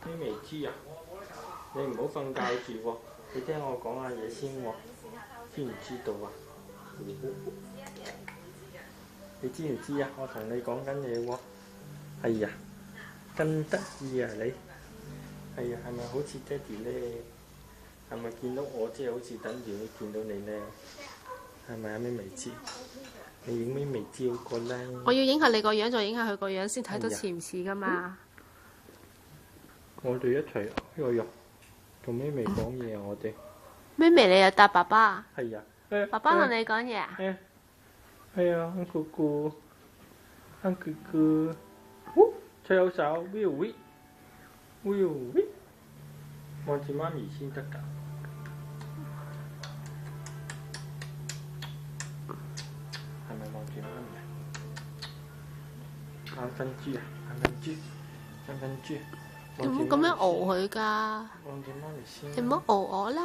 咩未知啊？你唔好瞓覺住喎，你聽我講下嘢先喎，知唔知道啊？你知唔知啊？我同你講緊嘢喎。係呀，咁得意啊你？係呀，係咪好似爹哋咧？係咪見到我即係好似等住你見到你咧？係咪啊？咩未知？你影咩未知好過啦？我要影下你個樣，再影下佢個樣，先睇到似唔似噶嘛？我哋一齊，哎呀，做咩未講嘢啊？我哋咩味你又答爸爸？係呀，爸爸同你講嘢啊？係啊，姑姑，吹口哨 ，will we，will we，望住媽咪先得㗎。係咪望住媽咪啊？眼瞓豬啊，眼瞓豬。你唔好咁樣熬佢㗎，望住媽咪先。你唔好熬我啦。